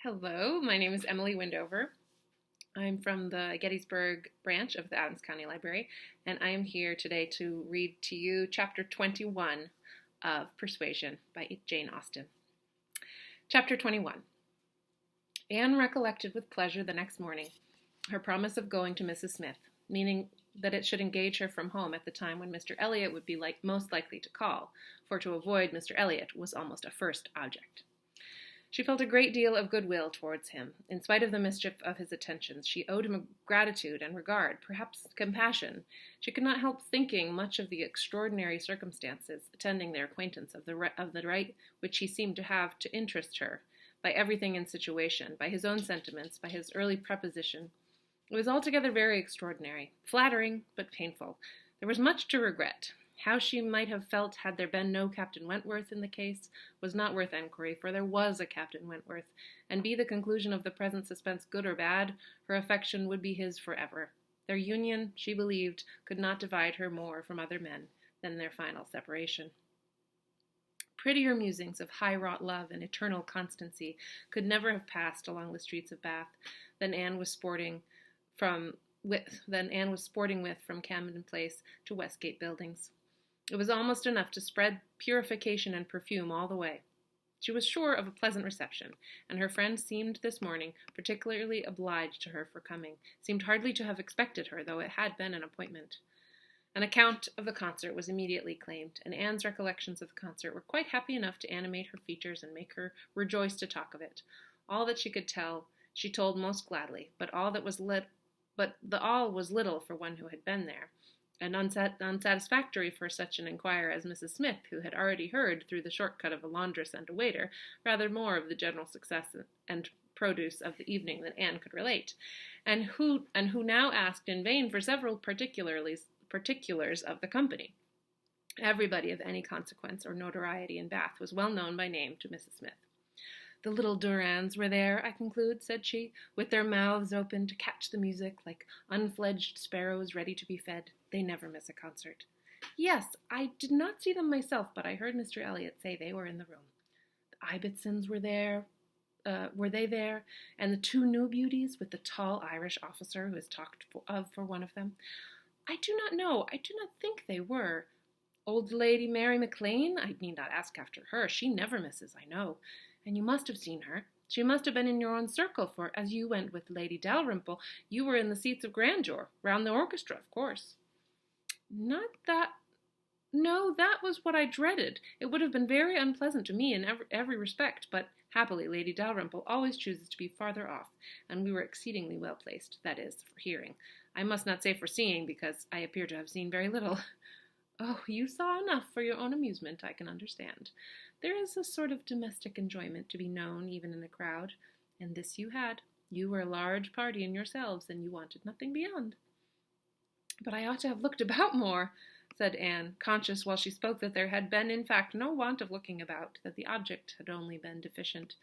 Hello, my name is Emily Windover. I'm from the Gettysburg branch of the Adams County Library, and I am here today to read to you Chapter 21 of Persuasion by Jane Austen. Chapter 21. Anne recollected with pleasure the next morning her promise of going to Mrs. Smith, meaning that it should engage her from home at the time when Mr. Elliot would be most likely to call, for to avoid Mr. Elliot was almost a first object. She felt a great deal of goodwill towards him. In spite of the mischief of his attentions, she owed him gratitude and regard, perhaps compassion. She could not help thinking much of the extraordinary circumstances attending their acquaintance of the right which he seemed to have to interest her, by everything in situation, by his own sentiments, by his early preposition. It was altogether very extraordinary, flattering, but painful. There was much to regret. How she might have felt had there been no Captain Wentworth in the case was not worth enquiry, for there was a Captain Wentworth, and be the conclusion of the present suspense good or bad, her affection would be his forever. Their union, she believed, could not divide her more from other men than their final separation. Prettier musings of high-wrought love and eternal constancy could never have passed along the streets of Bath than Anne was sporting with from Camden Place to Westgate Buildings. It was almost enough to spread purification and perfume all the way. She was sure of a pleasant reception, and her friend seemed this morning particularly obliged to her for coming, seemed hardly to have expected her, though it had been an appointment. An account of the concert was immediately claimed, and Anne's recollections of the concert were quite happy enough to animate her features and make her rejoice to talk of it. All that she could tell, she told most gladly, but the all was little for one who had been there, and unsatisfactory for such an inquirer as Mrs. Smith, who had already heard, through the short-cut of a laundress and a waiter, rather more of the general success and produce of the evening than Anne could relate, and who now asked in vain for several particulars of the company. Everybody of any consequence or notoriety in Bath was well known by name to Mrs. Smith. "The little Durans were there, I conclude," said she, "with their mouths open to catch the music, like unfledged sparrows ready to be fed. They never miss a concert." "Yes, I did not see them myself, but I heard Mr. Elliot say they were in the room." "The Ibbotsons were there. Were they there? And the two new beauties, with the tall Irish officer who is talked of for one of them?" "I do not know. I do not think they were." "Old Lady Mary MacLean? I need not ask after her. She never misses, I know. And you must have seen her. She must have been in your own circle, for as you went with Lady Dalrymple, you were in the seats of grandeur, round the orchestra, of course." "Not that. No, that was what I dreaded. It would have been very unpleasant to me in every respect, but happily Lady Dalrymple always chooses to be farther off, and we were exceedingly well placed, that is, for hearing. I must not say for seeing, because I appear to have seen very little." "Oh, you saw enough for your own amusement, I can understand. There is a sort of domestic enjoyment to be known even in a crowd, and this you had. You were a large party in yourselves, and you wanted nothing beyond." "But I ought to have looked about more," said Anne, conscious while she spoke that there had been in fact no want of looking about, that the object had only been deficient.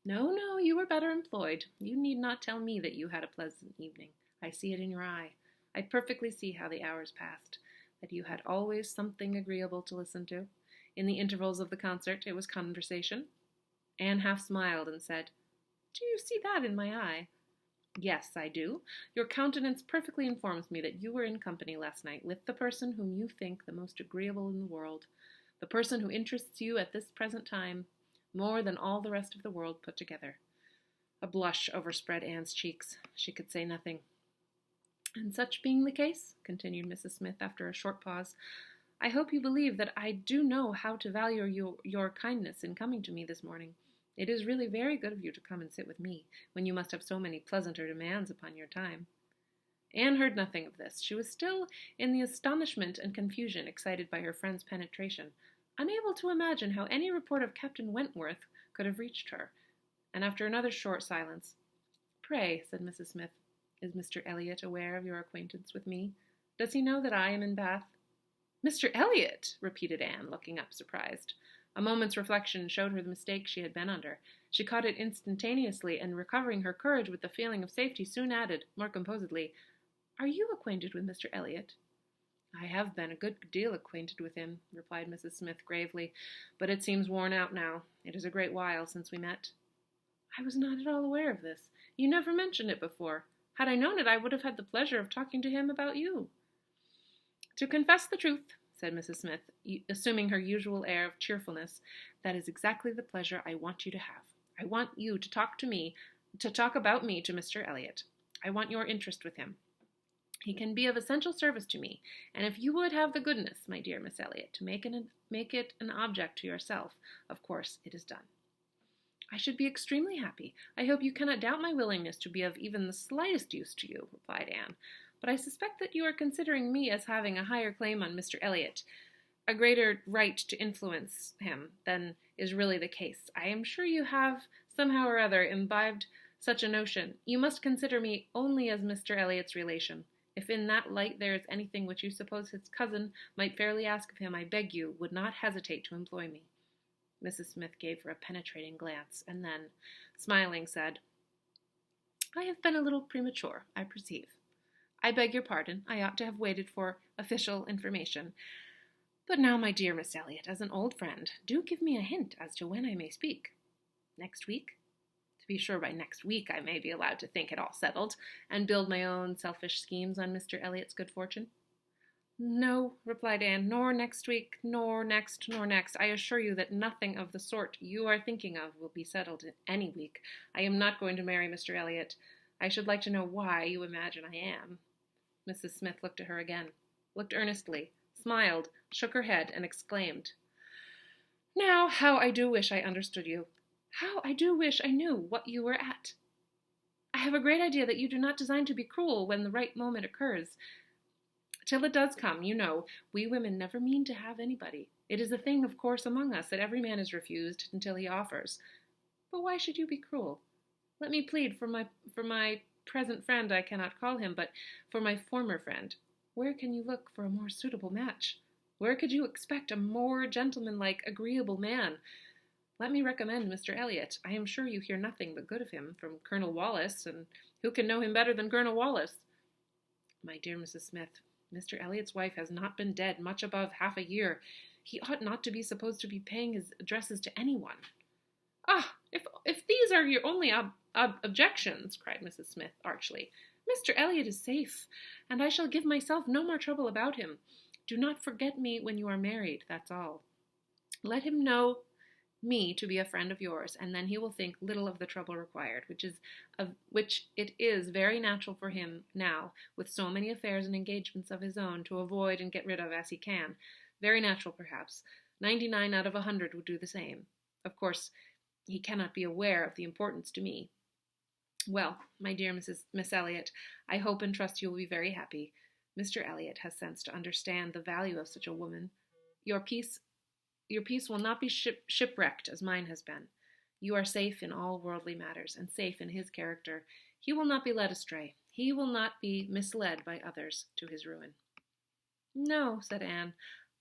No, you were better employed. You need not tell me that you had a pleasant evening. I see it in your eye. I perfectly see how the hours passed, that you had always something agreeable to listen to. In the intervals of the concert, it was conversation." Anne half smiled and said, "Do you see that in my eye?" "Yes, I do. Your countenance perfectly informs me that you were in company last night with the person whom you think the most agreeable in the world, the person who interests you at this present time more than all the rest of the world put together." A blush overspread Anne's cheeks. She could say nothing. "And such being the case," continued Mrs. Smith after a short pause, "I hope you believe that I do know how to value your kindness in coming to me this morning. It is really very good of you to come and sit with me, when you must have so many pleasanter demands upon your time." Anne heard nothing of this. She was still in the astonishment and confusion excited by her friend's penetration, unable to imagine how any report of Captain Wentworth could have reached her, and after another short silence, "Pray," said Mrs. Smith, "is Mr. Elliot aware of your acquaintance with me? Does he know that I am in Bath?" "Mr. Elliot!" repeated Anne, looking up surprised. A moment's reflection showed her the mistake she had been under. She caught it instantaneously, and recovering her courage with the feeling of safety, soon added, more composedly, "Are you acquainted with Mr. Elliot?" "I have been a good deal acquainted with him," replied Mrs. Smith gravely, "but it seems worn out now. It is a great while since we met." I was not at all aware of this. You never mentioned it before. Had I known it, I would have had the pleasure of talking to him about you. To confess the truth, said Mrs. Smith, assuming her usual air of cheerfulness, that is exactly the pleasure I want you to have. I want you to talk about me to Mr. Elliot. I want your interest with him. He can be of essential service to me, and if you would have the goodness, my dear Miss Elliot, to make it an object to yourself, of course it is done. I should be extremely happy. I hope you cannot doubt my willingness to be of even the slightest use to you, replied Anne. But I suspect that you are considering me as having a higher claim on Mr. Elliot, a greater right to influence him than is really the case. I am sure you have, somehow or other, imbibed such a notion. You must consider me only as Mr. Elliot's relation. If in that light there is anything which you suppose his cousin might fairly ask of him, I beg you would not hesitate to employ me. Mrs. Smith gave her a penetrating glance, and then, smiling, said, I have been a little premature, I perceive. I beg your pardon. I ought to have waited for official information. But now, my dear Miss Elliot, as an old friend, do give me a hint as to when I may speak. Next week? To be sure, by next week I may be allowed to think it all settled, and build my own selfish schemes on Mr. Elliot's good fortune. No, replied Anne, nor next week, nor next, nor next. I assure you that nothing of the sort you are thinking of will be settled in any week. I am not going to marry Mr. Elliot. I should like to know why you imagine I am. Mrs. Smith looked at her again, looked earnestly, smiled, shook her head, and exclaimed, Now, how I do wish I understood you. How I do wish I knew what you were at. I have a great idea that you do not design to be cruel when the right moment occurs. Till it does come, you know, we women never mean to have anybody. It is a thing of course among us that every man is refused until he offers. But why should you be cruel? Let me plead for my present friend, I cannot call him, but for my former friend. Where can you look for a more suitable match? Where could you expect a more gentlemanlike, agreeable man? Let me recommend Mr. Elliot. I am sure you hear nothing but good of him from Colonel Wallace, and who can know him better than Colonel Wallace? My dear Mrs. Smith, Mr. Elliot's wife has not been dead much above half a year. He ought not to be supposed to be paying his addresses to anyone. Ah, if these are your only objections, cried Mrs. Smith archly, Mr. Elliot is safe, and I shall give myself no more trouble about him. Do not forget me when you are married, that's all. Let him know me to be a friend of yours, and then he will think little of the trouble required, which it is very natural for him now, with so many affairs and engagements of his own, to avoid and get rid of as he can. Very natural, perhaps. 99 out of 100 would do the same. Of course, he cannot be aware of the importance to me. Well, my dear Miss Elliot, I hope and trust you will be very happy. Mr. Elliot has sense to understand the value of such a woman. Your peace will not be shipwrecked as mine has been. You are safe in all worldly matters, and safe in his character. He will not be led astray. He will not be misled by others to his ruin. No, said Anne.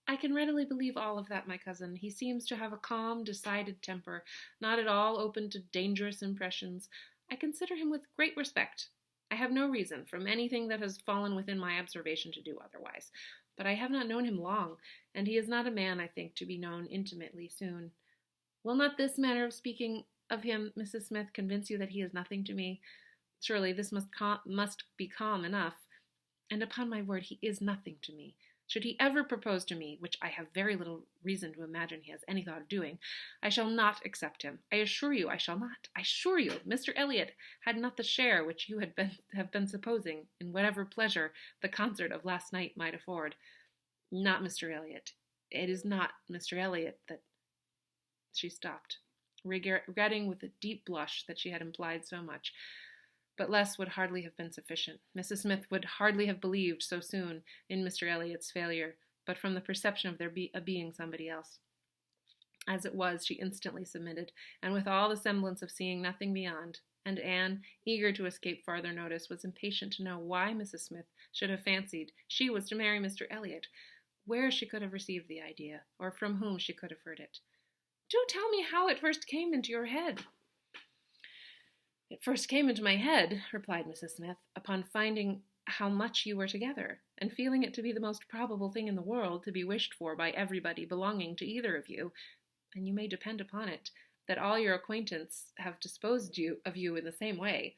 I can readily believe all of that, my cousin. He seems to have a calm, decided temper, not at all open to dangerous impressions. I consider him with great respect. I have no reason, from anything that has fallen within my observation, to do otherwise. But I have not known him long, and he is not a man, I think, to be known intimately soon. Will not this manner of speaking of him, Mrs. Smith, convince you that he is nothing to me? Surely this must be calm enough. And upon my word, he is nothing to me. Should he ever propose to me, which I have very little reason to imagine he has any thought of doing, I shall not accept him. I assure you I shall not. I assure you, Mr. Elliot had not the share which you have been supposing in whatever pleasure the concert of last night might afford. Not Mr. Elliot. It is not Mr. Elliot that... She stopped, regretting with a deep blush that she had implied so much. But less would hardly have been sufficient. Mrs. Smith would hardly have believed so soon in Mr. Elliot's failure, but from the perception of there being somebody else. As it was, she instantly submitted, and with all the semblance of seeing nothing beyond, and Anne, eager to escape farther notice, was impatient to know why Mrs. Smith should have fancied she was to marry Mr. Elliot, where she could have received the idea, or from whom she could have heard it. Do tell me how it first came into your head. It first came into my head, replied Mrs. Smith, upon finding how much you were together, and feeling it to be the most probable thing in the world to be wished for by everybody belonging to either of you, and you may depend upon it, that all your acquaintance have disposed of you in the same way,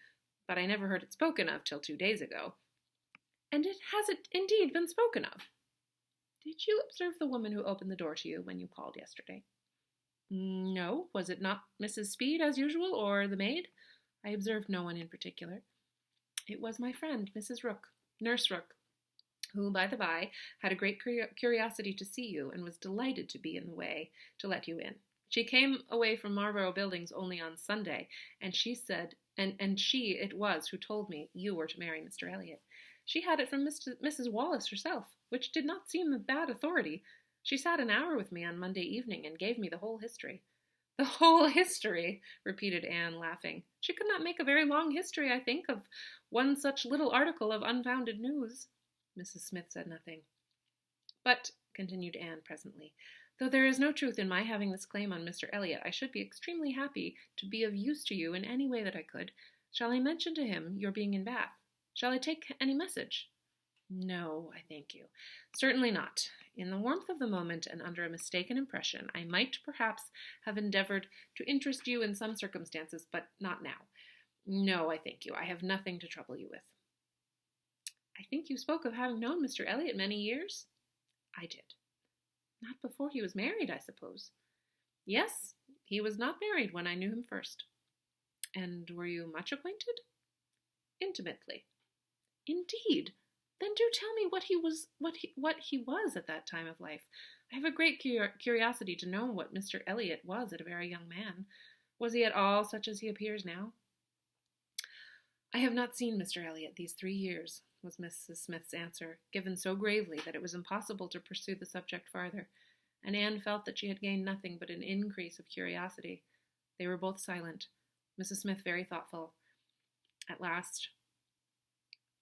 but I never heard it spoken of till 2 days ago. And has it indeed been spoken of? Did you observe the woman who opened the door to you when you called yesterday? No. Was it not Mrs. Speed, as usual, or the maid? I observed no one in particular. It was my friend, Mrs. Rook, Nurse Rook, who, by the by, had a great curiosity to see you, and was delighted to be in the way to let you in. She came away from Marlborough Buildings only on Sunday, and she said, and she it was who told me you were to marry Mr. Elliot. She had it from Mrs. Wallace herself, which did not seem a bad authority. She sat an hour with me on Monday evening and gave me the whole history. The whole history, repeated Anne, laughing. She could not make a very long history, I think, of one such little article of unfounded news. Mrs. Smith said nothing. But, continued Anne presently, though there is no truth in my having this claim on Mr. Elliot, I should be extremely happy to be of use to you in any way that I could. Shall I mention to him your being in Bath? Shall I take any message? No, I thank you. Certainly not. In the warmth of the moment and under a mistaken impression, I might perhaps have endeavored to interest you in some circumstances, but not now. No, I thank you. I have nothing to trouble you with. I think you spoke of having known Mr. Elliot many years? I did. Not before he was married, I suppose. Yes, he was not married when I knew him first. And were you much acquainted? Intimately. Indeed. Then do tell me what he was at that time of life. I have a great curiosity to know what Mr. Elliot was at a very young man. Was he at all such as he appears now? I have not seen Mr. Elliot these 3 years, was Mrs. Smith's answer, given so gravely that it was impossible to pursue the subject farther, and Anne felt that she had gained nothing but an increase of curiosity. They were both silent, Mrs. Smith very thoughtful. At last,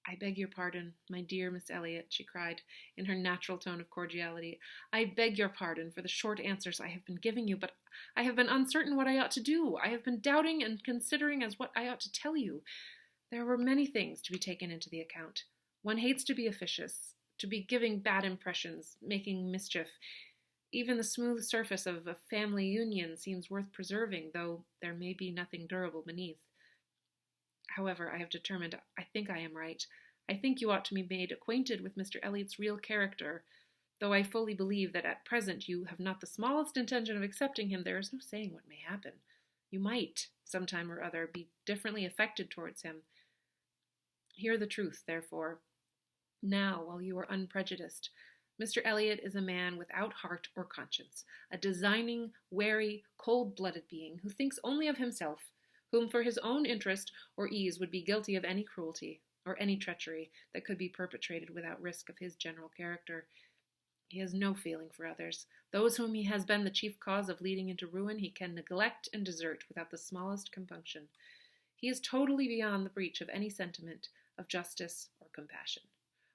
I beg your pardon, my dear Miss Elliot, she cried, in her natural tone of cordiality. I beg your pardon for the short answers I have been giving you, but I have been uncertain what I ought to do. I have been doubting and considering as what I ought to tell you. There were many things to be taken into the account. One hates to be officious, to be giving bad impressions, making mischief. Even the smooth surface of a family union seems worth preserving, though there may be nothing durable beneath. However, I have determined, I think I am right. I think you ought to be made acquainted with Mr. Elliot's real character. Though I fully believe that at present you have not the smallest intention of accepting him, there is no saying what may happen. You might, some time or other, be differently affected towards him. Hear the truth, therefore, now, while you are unprejudiced. Mr. Elliot is a man without heart or conscience, a designing, wary, cold-blooded being who thinks only of himself, whom for his own interest or ease would be guilty of any cruelty or any treachery that could be perpetrated without risk of his general character. He has no feeling for others. Those whom he has been the chief cause of leading into ruin he can neglect and desert without the smallest compunction. He is totally beyond the reach of any sentiment of justice or compassion.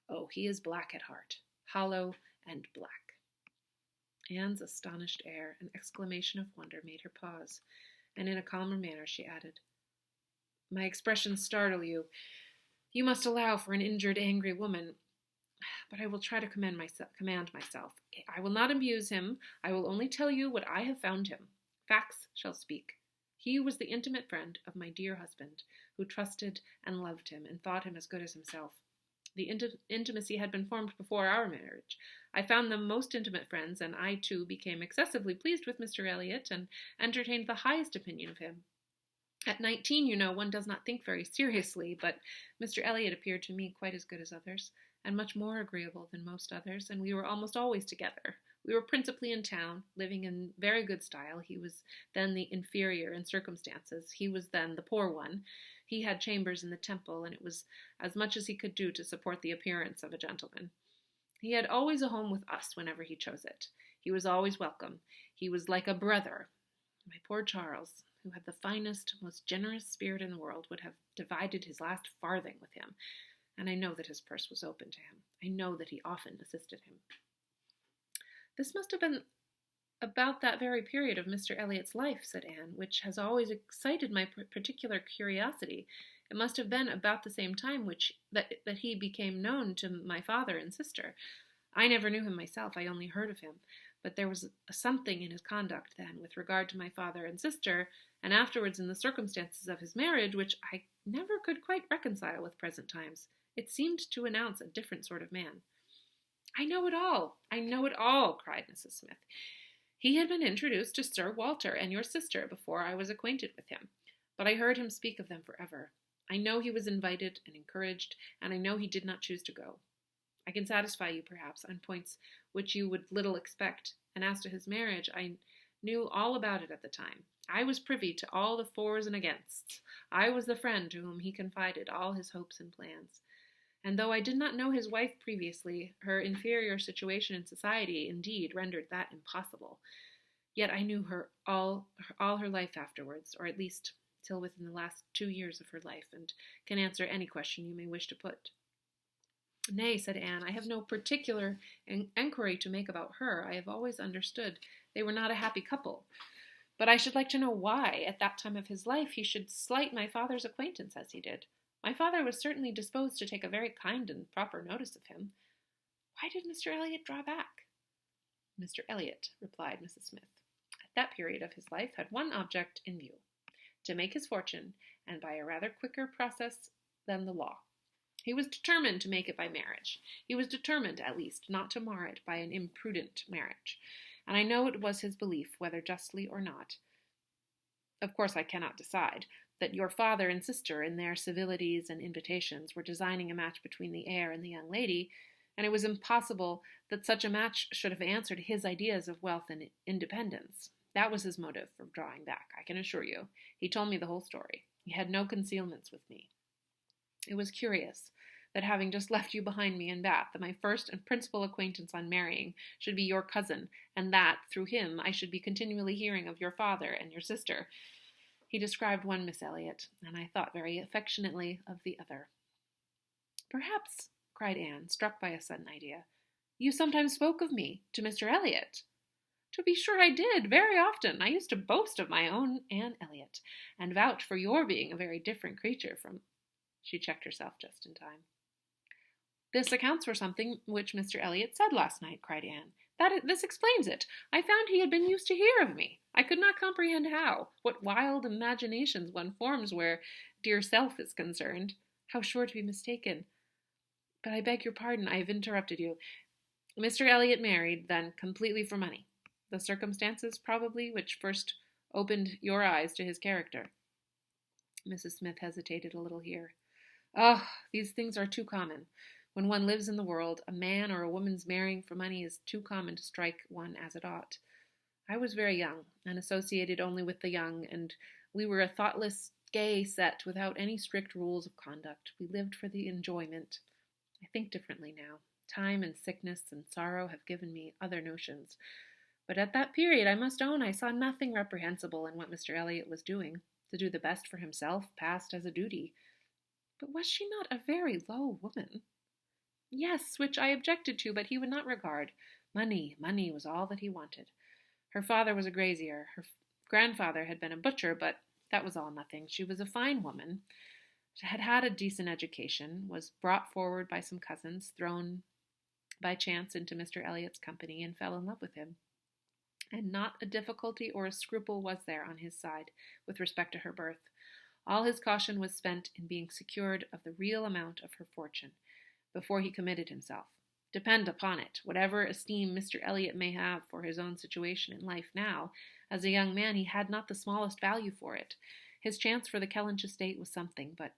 Oh, he is black at heart, hollow and black. Anne's astonished air and exclamation of wonder made her pause, and in a calmer manner she added, My expressions startle you. You must allow for an injured, angry woman, but I will try to command myself. I will not abuse him. I will only tell you what I have found him. Facts shall speak. He was the intimate friend of my dear husband, who trusted and loved him and thought him as good as himself. The intimacy had been formed before our marriage. I found them most intimate friends, and I, too, became excessively pleased with Mr. Elliot and entertained the highest opinion of him. At 19, you know, one does not think very seriously, but Mr. Elliot appeared to me quite as good as others, and much more agreeable than most others, and we were almost always together. We were principally in town, living in very good style. He was then the inferior in circumstances. He was then the poor one. He had chambers in the Temple, and it was as much as he could do to support the appearance of a gentleman. He had always a home with us whenever he chose it. He was always welcome. He was like a brother. My poor Charles, who had the finest, most generous spirit in the world, would have divided his last farthing with him, and I know that his purse was open to him. I know that he often assisted him. This must have been about that very period of Mr. Elliot's life, said Anne, which has always excited my particular curiosity. It must have been about the same time that he became known to my father and sister. I never knew him myself, I only heard of him. but there was something in his conduct then with regard to my father and sister, and afterwards in the circumstances of his marriage, which I never could quite reconcile with present times. It seemed to announce a different sort of man. I know it all, cried Mrs. Smith. He had been introduced to Sir Walter and your sister before I was acquainted with him, but I heard him speak of them forever. I know he was invited and encouraged, and I know he did not choose to go. I can satisfy you, perhaps, on points which you would little expect, and as to his marriage, I knew all about it at the time. I was privy to all the fors and againsts. I was the friend to whom he confided all his hopes and plans. And though I did not know his wife previously, her inferior situation in society, indeed, rendered that impossible. Yet I knew her all her life afterwards, or at least till within the last 2 years of her life, and can answer any question you may wish to put. Nay, said Anne, I have no particular enquiry to make about her. I have always understood they were not a happy couple. But I should like to know why, at that time of his life, he should slight my father's acquaintance as he did. My father was certainly disposed to take a very kind and proper notice of him. Why did Mr. Elliot draw back? Mr. Elliot, replied Mrs. Smith, at that period of his life had one object in view, to make his fortune, and by a rather quicker process than the law. He was determined to make it by marriage. He was determined, at least, not to mar it by an imprudent marriage. And I know it was his belief, whether justly or not, of course I cannot decide, that your father and sister, in their civilities and invitations, were designing a match between the heir and the young lady, and it was impossible that such a match should have answered his ideas of wealth and independence. That was his motive for drawing back, I can assure you. He told me the whole story. He had no concealments with me. It was curious that having just left you behind me in Bath, that my first and principal acquaintance on marrying should be your cousin, and that, through him, I should be continually hearing of your father and your sister. He described one Miss Elliot, and I thought very affectionately of the other. Perhaps, cried Anne, struck by a sudden idea, you sometimes spoke of me to Mr. Elliot. To be sure I did, very often. I used to boast of my own Anne Elliot, and vouch for your being a very different creature from... She checked herself just in time. This accounts for something which Mr. Elliot said last night, cried Anne. This explains it. I found he had been used to hear of me. I could not comprehend how. What wild imaginations one forms where dear self is concerned. How sure to be mistaken. But I beg your pardon, I have interrupted you. Mr. Elliot married, then, completely for money. The circumstances, probably, which first opened your eyes to his character. Mrs. Smith hesitated a little here. Oh, these things are too common. When one lives in the world, a man or a woman's marrying for money is too common to strike one as it ought. I was very young, and associated only with the young, and we were a thoughtless, gay set without any strict rules of conduct. We lived for the enjoyment. I think differently now. Time and sickness and sorrow have given me other notions. But at that period, I must own, I saw nothing reprehensible in what Mr. Elliot was doing. To do the best for himself passed as a duty. But was she not a very low woman? Yes, which I objected to, but he would not regard. Money was all that he wanted. Her father was a grazier. Her grandfather had been a butcher, but that was all nothing. She was a fine woman, had had a decent education, was brought forward by some cousins, thrown by chance into Mr. Elliot's company, and fell in love with him. And not a difficulty or a scruple was there on his side with respect to her birth. All his caution was spent in being secured of the real amount of her fortune before he committed himself. Depend upon it, whatever esteem Mr. Elliot may have for his own situation in life now, as a young man he had not the smallest value for it. His chance for the Kellynch estate was something, but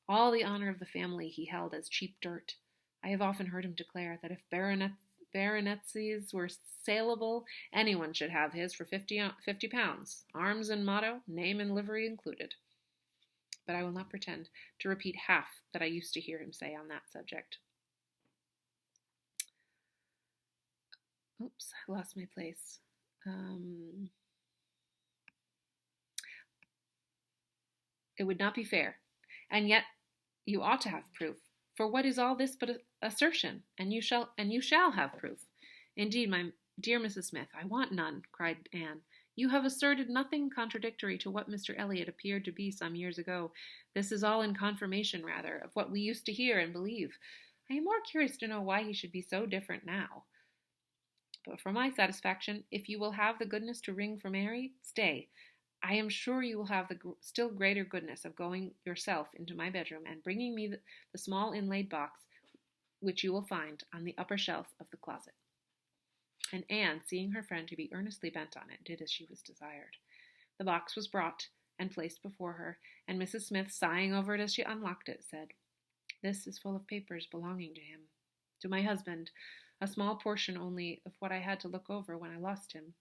all the honor of the family he held as cheap dirt. I have often heard him declare that if baronetcies were saleable, anyone should have his for £50, arms and motto, name and livery included. But I will not pretend to repeat half that I used to hear him say on that subject. Oops, I lost my place. It would not be fair, and yet you ought to have proof. For what is all this but assertion? And you shall have proof. Indeed, my dear Mrs. Smith, I want none, cried Anne. You have asserted nothing contradictory to what Mr. Elliot appeared to be some years ago. This is all in confirmation, rather, of what we used to hear and believe. I am more curious to know why he should be so different now. But for my satisfaction, if you will have the goodness to ring for Mary, stay. I am sure you will have the still greater goodness of going yourself into my bedroom and bringing me the small inlaid box which you will find on the upper shelf of the closet. And Anne, seeing her friend to be earnestly bent on it, did as she was desired. The box was brought and placed before her, and Mrs. Smith, sighing over it as she unlocked it, said, "This is full of papers belonging to him. To my husband, a small portion only of what I had to look over when I lost him.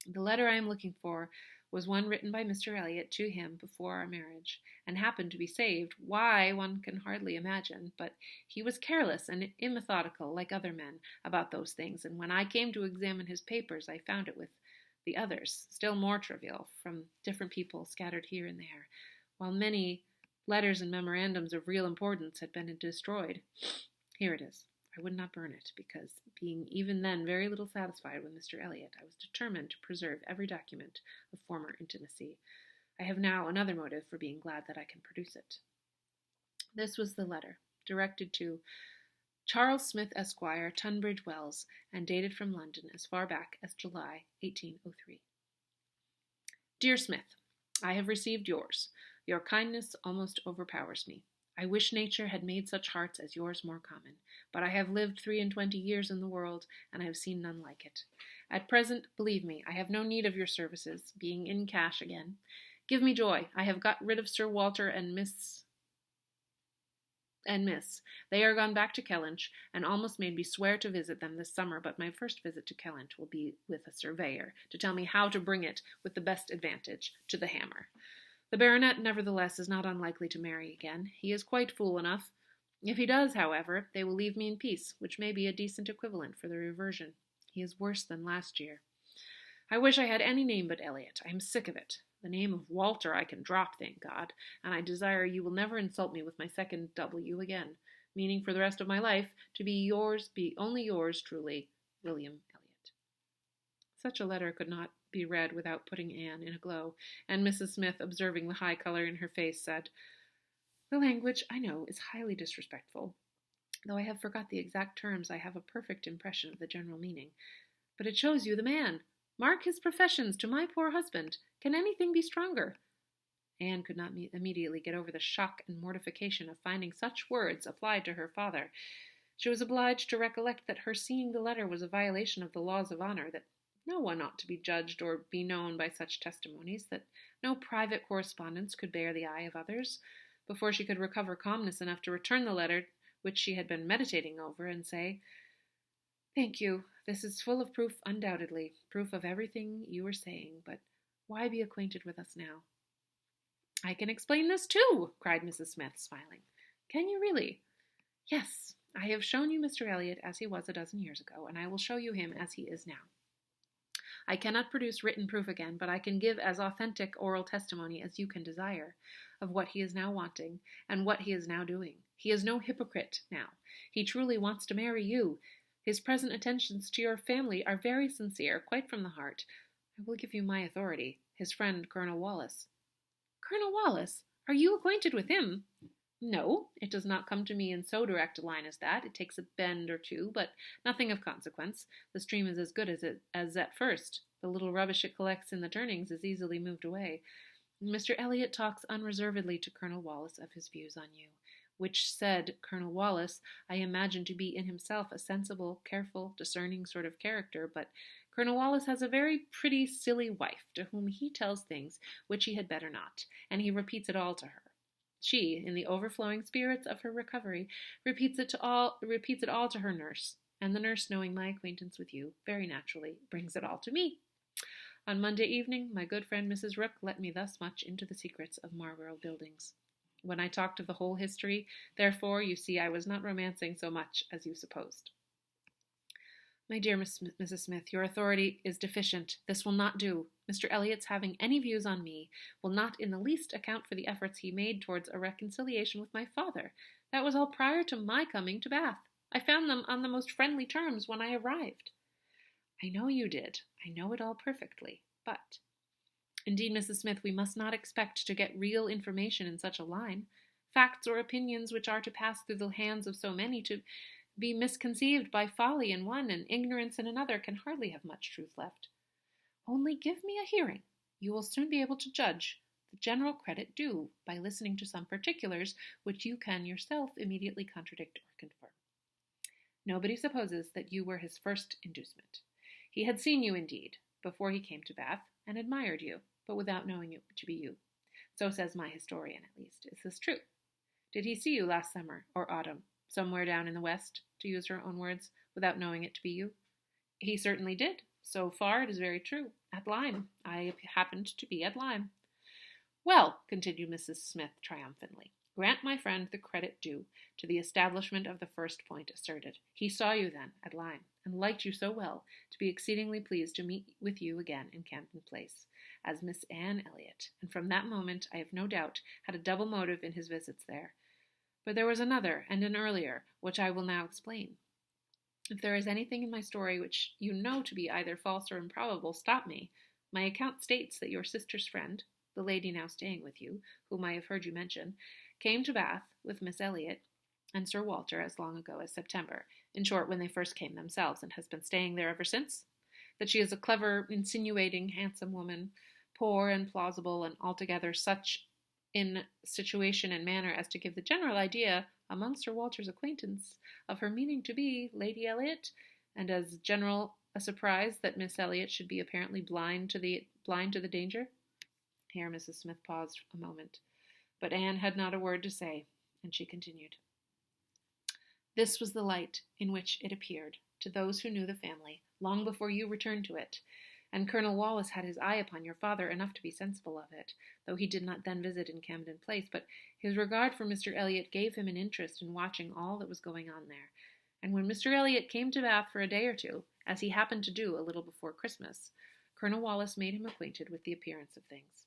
The letter I am looking for was one written by Mr. Elliot to him before our marriage, and happened to be saved. Why, one can hardly imagine, but he was careless and immethodical, like other men, about those things, and when I came to examine his papers, I found it with the others, still more trivial, from different people scattered here and there, while many letters and memorandums of real importance had been destroyed. Here it is. I would not burn it, because, being even then very little satisfied with Mr. Elliot, I was determined to preserve every document of former intimacy. I have now another motive for being glad that I can produce it." This was the letter, directed to Charles Smith, Esquire, Tunbridge Wells, and dated from London as far back as July 1803. "Dear Smith, I have received yours. Your kindness almost overpowers me. I wish nature had made such hearts as yours more common, but I have lived 23 years in the world, and I have seen none like it. At present, believe me, I have no need of your services, being in cash again. Give me joy. I have got rid of Sir Walter and Miss. They are gone back to Kellynch, and almost made me swear to visit them this summer, but my first visit to Kellynch will be with a surveyor, to tell me how to bring it, with the best advantage, to the hammer. The baronet, nevertheless, is not unlikely to marry again. He is quite fool enough. If he does, however, they will leave me in peace, which may be a decent equivalent for the reversion. He is worse than last year. I wish I had any name but Elliot. I am sick of it. The name of Walter I can drop, thank God, and I desire you will never insult me with my second W again, meaning for the rest of my life to be only yours truly, William Elliot." Such a letter could not be read without putting Anne in a glow, and Mrs. Smith, observing the high color in her face, said, "The language, I know, is highly disrespectful. Though I have forgot the exact terms, I have a perfect impression of the general meaning. But it shows you the man. Mark his professions to my poor husband. Can anything be stronger?" Anne could not immediately get over the shock and mortification of finding such words applied to her father. She was obliged to recollect that her seeing the letter was a violation of the laws of honor, that no one ought to be judged or be known by such testimonies, that no private correspondence could bear the eye of others, before she could recover calmness enough to return the letter which she had been meditating over, and say, "Thank you. This is full of proof, undoubtedly, proof of everything you were saying, but why be acquainted with us now?" "I can explain this too," cried Mrs. Smith, smiling. "Can you really?" "Yes. I have shown you Mr. Elliot as he was a dozen years ago, and I will show you him as he is now. I cannot produce written proof again, but I can give as authentic oral testimony as you can desire, of what he is now wanting, and what he is now doing. He is no hypocrite now. He truly wants to marry you. His present attentions to your family are very sincere, quite from the heart. I will give you my authority, his friend Colonel Wallace." "Colonel Wallace? Are you acquainted with him?" "No, it does not come to me in so direct a line as that. It takes a bend or two, but nothing of consequence. The stream is as good as at first. The little rubbish it collects in the turnings is easily moved away. Mr. Elliot talks unreservedly to Colonel Wallace of his views on you, which said Colonel Wallace I imagine to be in himself a sensible, careful, discerning sort of character, but Colonel Wallace has a very pretty, silly wife, to whom he tells things which he had better not, and he repeats it all to her. She, in the overflowing spirits of her recovery, repeats it all to her nurse, and the nurse, knowing my acquaintance with you, very naturally brings it all to me. On Monday evening, my good friend Mrs. Rook let me thus much into the secrets of Marlborough Buildings. When I talked of the whole history, therefore, you see I was not romancing so much as you supposed." "My dear Mrs. Smith, your authority is deficient. This will not do. Mr. Elliot's having any views on me will not in the least account for the efforts he made towards a reconciliation with my father. That was all prior to my coming to Bath. I found them on the most friendly terms when I arrived." "I know you did. I know it all perfectly. But, indeed, Mrs. Smith, we must not expect to get real information in such a line. Facts or opinions which are to pass through the hands of so many, to be misconceived by folly in one and ignorance in another can hardly have much truth left. Only give me a hearing. You will soon be able to judge the general credit due by listening to some particulars which you can yourself immediately contradict or confirm. Nobody supposes that you were his first inducement. He had seen you, indeed, before he came to Bath, and admired you, but without knowing you to be you. So says my historian, at least. Is this true? Did he see you last summer or autumn, somewhere down in the west, to use her own words, without knowing it to be you? He certainly did. So far it is very true. At Lyme. I happened to be at Lyme. Well, continued Mrs. Smith triumphantly, grant my friend the credit due to the establishment of the first point asserted. He saw you then at Lyme, and liked you so well to be exceedingly pleased to meet with you again in Camden Place, as Miss Anne Elliot, and from that moment, I have no doubt, had a double motive in his visits there. But there was another, and an earlier, which I will now explain. If there is anything in my story which you know to be either false or improbable, stop me. My account states that your sister's friend, the lady now staying with you, whom I have heard you mention, came to Bath with Miss Elliot and Sir Walter as long ago as September, in short, when they first came themselves, and has been staying there ever since. That she is a clever, insinuating, handsome woman, poor and plausible, and altogether such in situation and manner as to give the general idea among Sir Walter's acquaintance of her meaning to be Lady Elliot, and as general a surprise that Miss Elliot should be apparently blind to the danger. Here Mrs. Smith paused a moment, but Anne had not a word to say, and she continued. This was the light in which it appeared to those who knew the family, long before you returned to it, and Colonel Wallis had his eye upon your father enough to be sensible of it, though he did not then visit in Camden Place, but his regard for Mr. Elliot gave him an interest in watching all that was going on there, and when Mr. Elliot came to Bath for a day or two, as he happened to do a little before Christmas, Colonel Wallis made him acquainted with the appearance of things,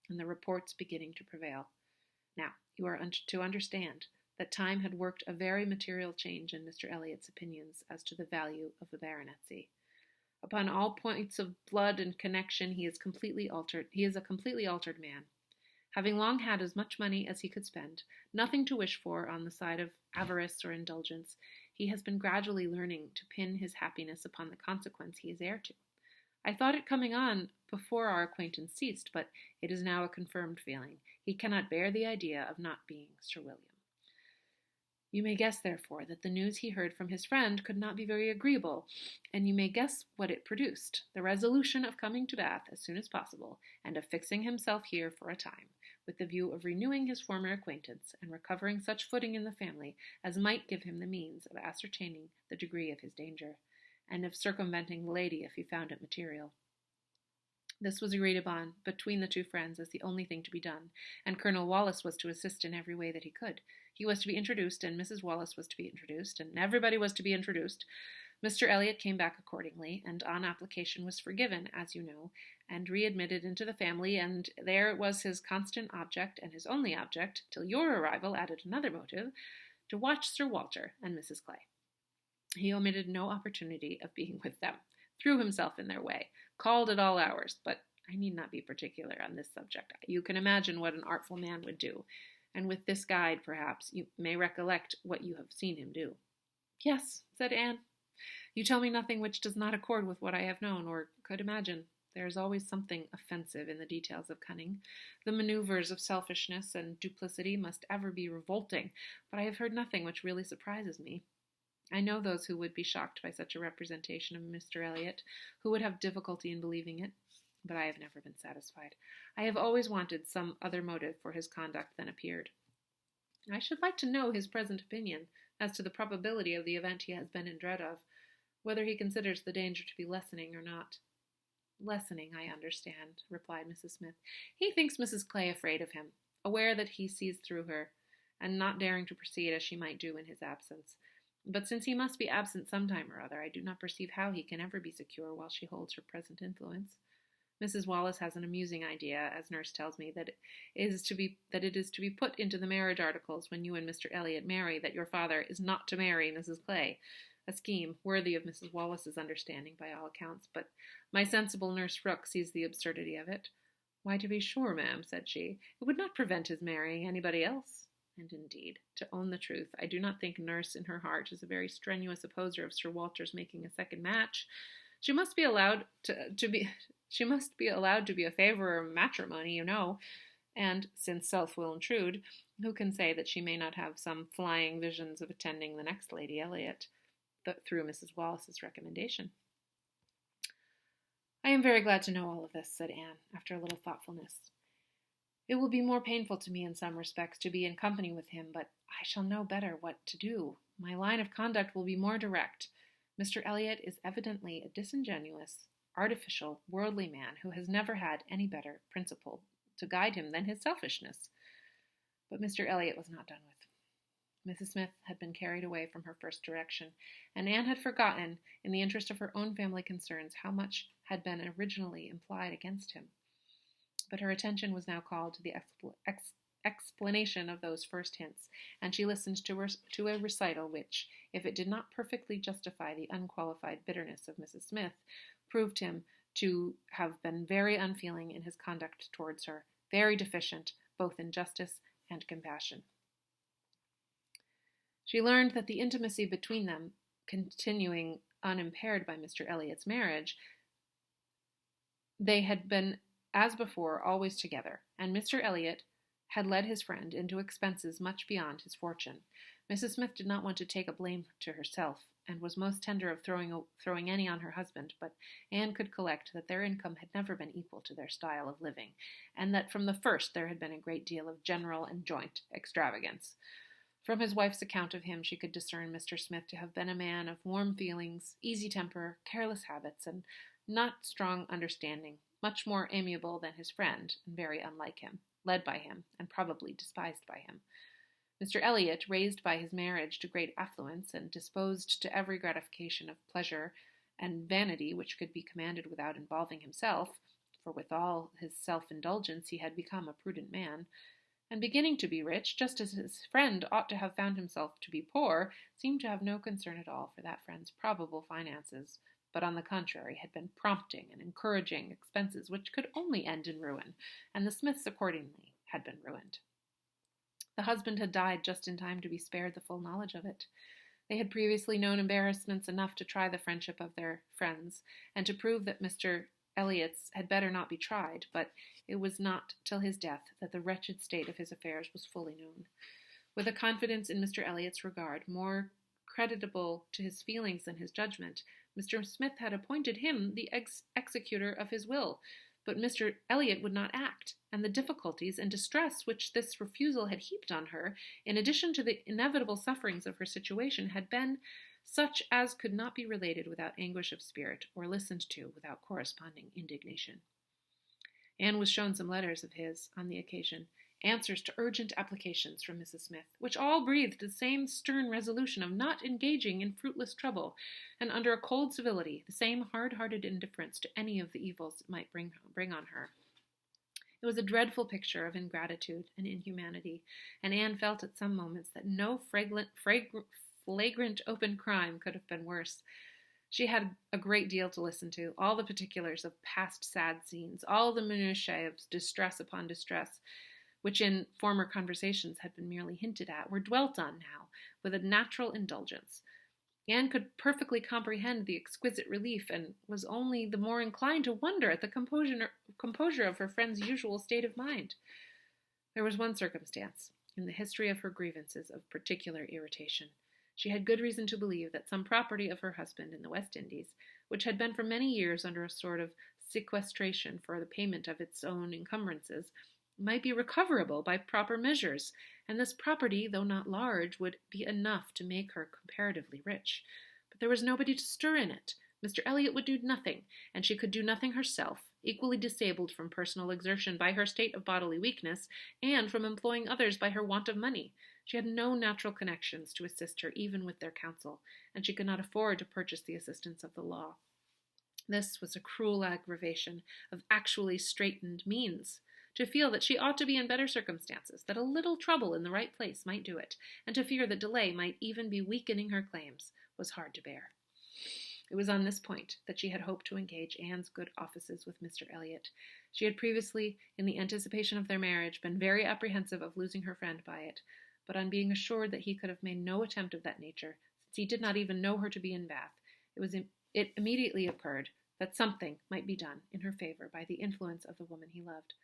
and the reports beginning to prevail. Now, you are to understand that time had worked a very material change in Mr. Elliot's opinions as to the value of the baronetcy. Upon all points of blood and connection, he is a completely altered man. Having long had as much money as he could spend, nothing to wish for on the side of avarice or indulgence, he has been gradually learning to pin his happiness upon the consequence he is heir to. I thought it coming on before our acquaintance ceased, but it is now a confirmed feeling. He cannot bear the idea of not being Sir William. You may guess, therefore, that the news he heard from his friend could not be very agreeable, and you may guess what it produced, the resolution of coming to Bath as soon as possible, and of fixing himself here for a time, with the view of renewing his former acquaintance, and recovering such footing in the family as might give him the means of ascertaining the degree of his danger, and of circumventing the lady if he found it material. This was agreed upon between the two friends as the only thing to be done, and Colonel Wallis was to assist in every way that he could. He was to be introduced, and Mrs. Wallis was to be introduced, and everybody was to be introduced. Mr. Elliot came back accordingly, and on application was forgiven, as you know, and readmitted into the family, and there it was his constant object, and his only object, till your arrival added another motive, to watch Sir Walter and Mrs. Clay. He omitted no opportunity of being with them, threw himself in their way, called at all hours, but I need not be particular on this subject. You can imagine what an artful man would do, and with this guide, perhaps, you may recollect what you have seen him do. Yes, said Anne. You tell me nothing which does not accord with what I have known, or could imagine. There is always something offensive in the details of cunning. The maneuvers of selfishness and duplicity must ever be revolting, but I have heard nothing which really surprises me. I know those who would be shocked by such a representation of Mr. Elliot, who would have difficulty in believing it, but I have never been satisfied. I have always wanted some other motive for his conduct than appeared. I should like to know his present opinion as to the probability of the event he has been in dread of, whether he considers the danger to be lessening or not. Lessening, I understand, replied Mrs. Smith. He thinks Mrs. Clay afraid of him, aware that he sees through her, and not daring to proceed as she might do in his absence. But since he must be absent some time or other, I do not perceive how he can ever be secure while she holds her present influence. Mrs. Wallis has an amusing idea, as nurse tells me, that it is to be put into the marriage articles when you and Mr. Elliot marry that your father is not to marry Mrs. Clay, a scheme worthy of Mrs. Wallis's understanding by all accounts, but my sensible nurse Rooke sees the absurdity of it. Why, to be sure, ma'am, said she, it would not prevent his marrying anybody else. And indeed, to own the truth, I do not think Nurse in her heart is a very strenuous opposer of Sir Walter's making a second match. She must be allowed to be she must be allowed to be a favorer of matrimony, you know. And since self will intrude, who can say that she may not have some flying visions of attending the next Lady Elliot, through Mrs. Wallace's recommendation? I am very glad to know all of this, said Anne, after a little thoughtfulness. It will be more painful to me in some respects to be in company with him, but I shall know better what to do. My line of conduct will be more direct. Mr. Elliot is evidently a disingenuous, artificial, worldly man who has never had any better principle to guide him than his selfishness. But Mr. Elliot was not done with. Mrs. Smith had been carried away from her first direction, and Anne had forgotten, in the interest of her own family concerns, how much had been originally implied against him. But her attention was now called to the explanation of those first hints, and she listened to a recital which, if it did not perfectly justify the unqualified bitterness of Mrs. Smith, proved him to have been very unfeeling in his conduct towards her, very deficient both in justice and compassion. She learned that the intimacy between them, continuing unimpaired by Mr. Elliot's marriage, they had been, as before, always together, and Mr. Elliot had led his friend into expenses much beyond his fortune. Mrs. Smith did not want to take a blame to herself, and was most tender of throwing any on her husband, but Anne could collect that their income had never been equal to their style of living, and that from the first there had been a great deal of general and joint extravagance. From his wife's account of him, she could discern Mr. Smith to have been a man of warm feelings, easy temper, careless habits, and not strong understanding, much more amiable than his friend, and very unlike him, led by him, and probably despised by him. Mr. Elliot, raised by his marriage to great affluence, and disposed to every gratification of pleasure and vanity which could be commanded without involving himself, for with all his self-indulgence he had become a prudent man, and beginning to be rich, just as his friend ought to have found himself to be poor, seemed to have no concern at all for that friend's probable finances, but on the contrary had been prompting and encouraging expenses which could only end in ruin, and the Smiths accordingly had been ruined. The husband had died just in time to be spared the full knowledge of it. They had previously known embarrassments enough to try the friendship of their friends, and to prove that Mr. Elliot's had better not be tried, but it was not till his death that the wretched state of his affairs was fully known. With a confidence in Mr. Elliot's regard more creditable to his feelings than his judgment, Mr. Smith had appointed him the executor of his will, but Mr. Elliot would not act, and the difficulties and distress which this refusal had heaped on her, in addition to the inevitable sufferings of her situation, had been such as could not be related without anguish of spirit, or listened to without corresponding indignation. Anne was shown some letters of his on the occasion, answers to urgent applications from Mrs. Smith, which all breathed the same stern resolution of not engaging in fruitless trouble, and under a cold civility, the same hard-hearted indifference to any of the evils it might bring on her. It was a dreadful picture of ingratitude and inhumanity, and Anne felt at some moments that no flagrant open crime could have been worse. She had a great deal to listen to, all the particulars of past sad scenes, all the minutiae of distress upon distress, which in former conversations had been merely hinted at, were dwelt on now with a natural indulgence. Anne could perfectly comprehend the exquisite relief, and was only the more inclined to wonder at the composure of her friend's usual state of mind. There was one circumstance in the history of her grievances of particular irritation. She had good reason to believe that some property of her husband in the West Indies, which had been for many years under a sort of sequestration for the payment of its own encumbrances, might be recoverable by proper measures, and this property, though not large, would be enough to make her comparatively rich. But there was nobody to stir in it. Mr. Elliot would do nothing, and she could do nothing herself, equally disabled from personal exertion by her state of bodily weakness, and from employing others by her want of money. She had no natural connections to assist her even with their counsel, and she could not afford to purchase the assistance of the law. This was a cruel aggravation of actually straitened means. To feel that she ought to be in better circumstances, that a little trouble in the right place might do it, and to fear that delay might even be weakening her claims, was hard to bear. It was on this point that she had hoped to engage Anne's good offices with Mr. Elliot. She had previously, in the anticipation of their marriage, been very apprehensive of losing her friend by it, but on being assured that he could have made no attempt of that nature, since he did not even know her to be in Bath, it immediately occurred that something might be done in her favor by the influence of the woman he loved,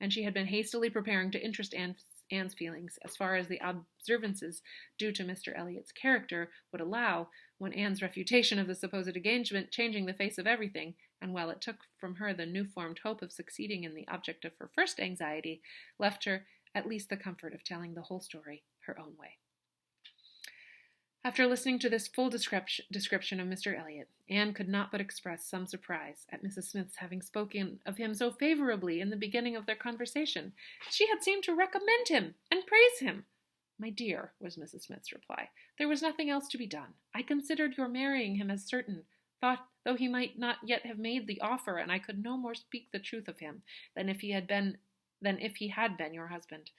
and she had been hastily preparing to interest Anne's feelings as far as the observances due to Mr. Elliot's character would allow, when Anne's refutation of the supposed engagement, changing the face of everything, and while it took from her the new-formed hope of succeeding in the object of her first anxiety, left her at least the comfort of telling the whole story her own way. After listening to this full description of Mr. Elliot, Anne could not but express some surprise at Mrs. Smith's having spoken of him so favorably in the beginning of their conversation. She had seemed to recommend him and praise him. "My dear," was Mrs. Smith's reply, "there was nothing else to be done. I considered your marrying him as certain, though he might not yet have made the offer, and I could no more speak the truth of him than if he had been your husband.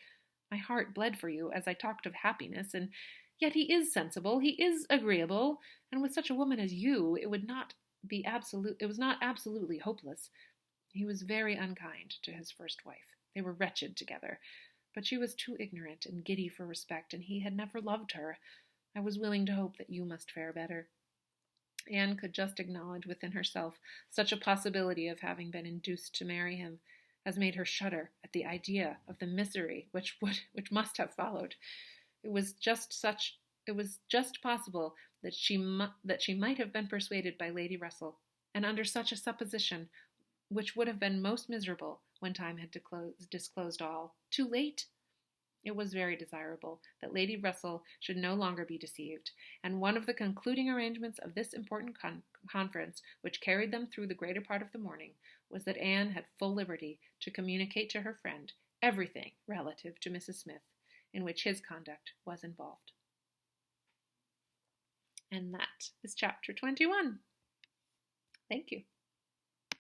My heart bled for you as I talked of happiness, and yet he is sensible, he is agreeable, and with such a woman as you, it was not absolutely hopeless. He was very unkind to his first wife. They were wretched together, but she was too ignorant and giddy for respect, and he had never loved her. I was willing to hope that you must fare better." Anne could just acknowledge within herself such a possibility of having been induced to marry him as made her shudder at the idea of the misery which must have followed. It was just possible that she might have been persuaded by Lady Russell, and under such a supposition, which would have been most miserable when time had disclosed all. Too late? It was very desirable that Lady Russell should no longer be deceived, and one of the concluding arrangements of this important conference, which carried them through the greater part of the morning, was that Anne had full liberty to communicate to her friend everything relative to Mrs. Smith in which his conduct was involved. And that is chapter 21. Thank you.